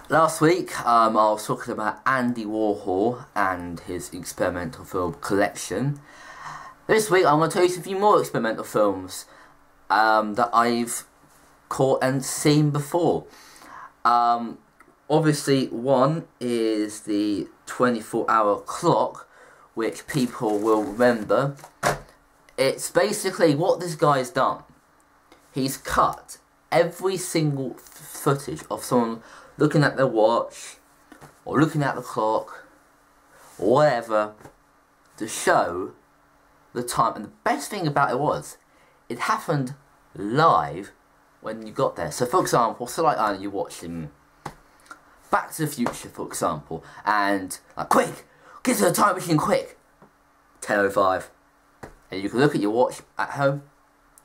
Last week, I was talking about Andy Warhol and his experimental film collection. This week, I'm going to tell you a few more experimental films that I've caught and seen before. Obviously, one is the 24-hour clock, which people will remember. It's basically what this guy's done. He's cut every single footage of someone looking at their watch, or looking at the clock, or whatever, to show the time. And the best thing about it was, it happened live when you got there. So for example, so like you're watching Back to the Future, for example, and like, quick, get to the time machine quick, 10:05. And you can look at your watch at home,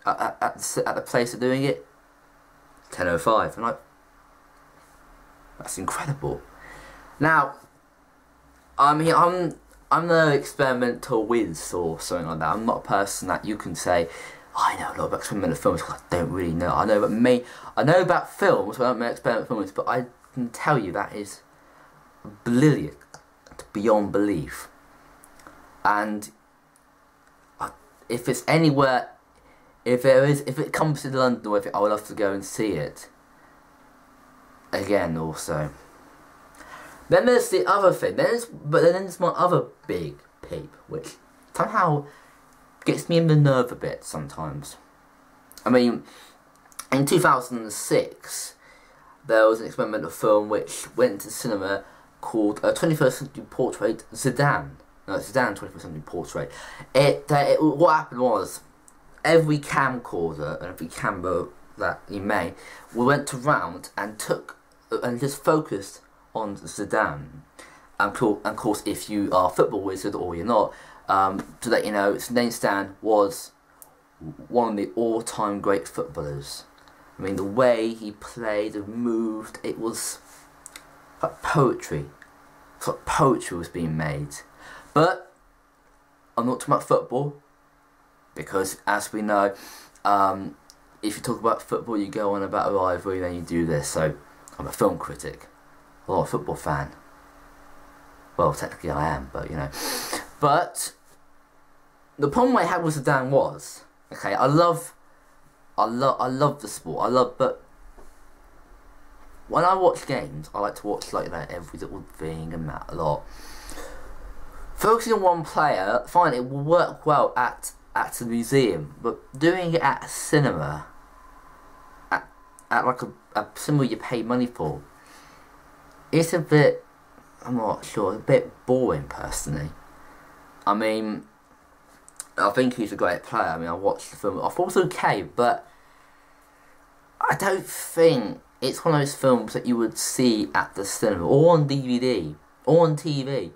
at the place of doing it, 10:05, and like, that's incredible. Now, I mean, I'm no experimental whiz or something like that. I'm not a person that you can say, oh, I know a lot about experimental films, because I don't really know. I know about films, but I don't know experimental films, but I can tell you that is brilliant, beyond belief. And if it's anywhere, if it comes to London, or I would love to go and see it. Again, also. Then there's the other thing. Then there's my other big peep, which somehow gets me in the nerve a bit sometimes. I mean, in 2006, there was an experimental film which went to cinema called 21st Century Portrait Zidane. No, Zidane 21st Century Portrait. What happened was, every camcorder and every camera that you made, we went around and just focused on Zidane. And of course, if you are a football wizard or you're not, to let you know, Zidane was one of the all-time great footballers. I mean, the way he played and moved, it was like poetry. It's like poetry was being made. But I'm not talking about football, because as we know, if you talk about football, you go on about a rivalry, then you do this. So I'm a film critic, or a football fan. Well, technically I am, but you know. But the problem I had with Zidane was, okay, I love the sport. But when I watch games, I like to watch like that every little thing and that a lot. Focusing on one player, fine, it will work well at the museum, but doing it at a cinema, at like a cinema you pay money for, it's a bit, I'm not sure, a bit boring personally. I mean, I think he's a great player. I mean, I watched the film, I thought it was okay, but I don't think it's one of those films that you would see at the cinema, or on DVD, or on TV.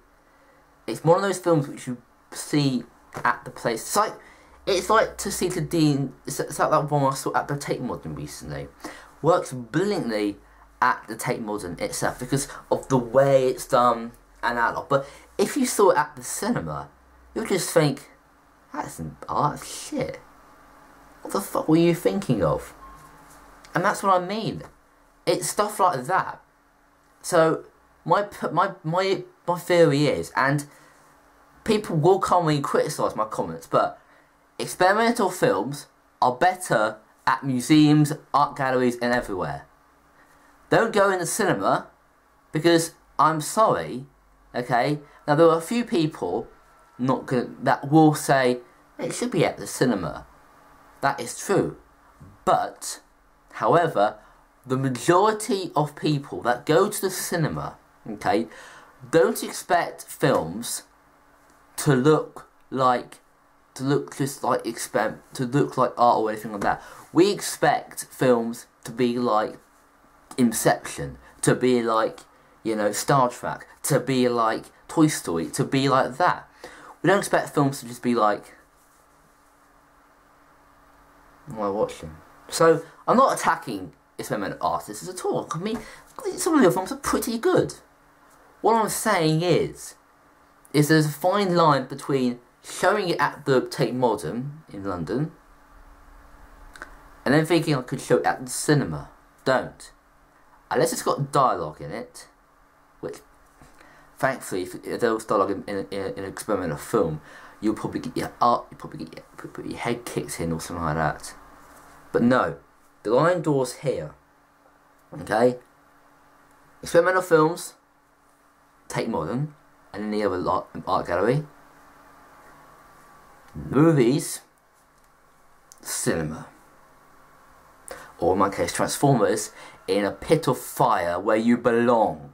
It's one of those films which you see at the place. It's like to see the Dean. It's like that one I saw at the Tate Modern recently. Works brilliantly at the Tate Modern itself because of the way it's done and that lot. But if you saw it at the cinema, you'll just think, that's art shit. What the fuck were you thinking of? And that's what I mean. It's stuff like that. So my theory is, and people will come and criticise my comments, but experimental films are better at museums, art galleries and everywhere. Don't go in the cinema, because I'm sorry, okay, now there are a few people that will say it should be at the cinema. That is true. But, however, the majority of people that go to the cinema, okay, don't expect films to look like art or anything like that. We expect films to be like Inception, to be like, you know, Star Trek, to be like Toy Story, to be like that. We don't expect films to just be like, what am I watching? So I'm not attacking experimental artists at all. I mean, some of your films are pretty good. What I'm saying is there's a fine line between showing it at the Tate Modern in London and then thinking I could show it at the cinema. Don't. unless it's got dialogue in it, which thankfully, if there was dialogue in an experimental film, you'll probably get your head kicked in or something like that. But no, the line door's here. Okay? Experimental films, Tate Modern, and any other art gallery. Movies, cinema. Or in my case, Transformers, in a pit of fire where you belong.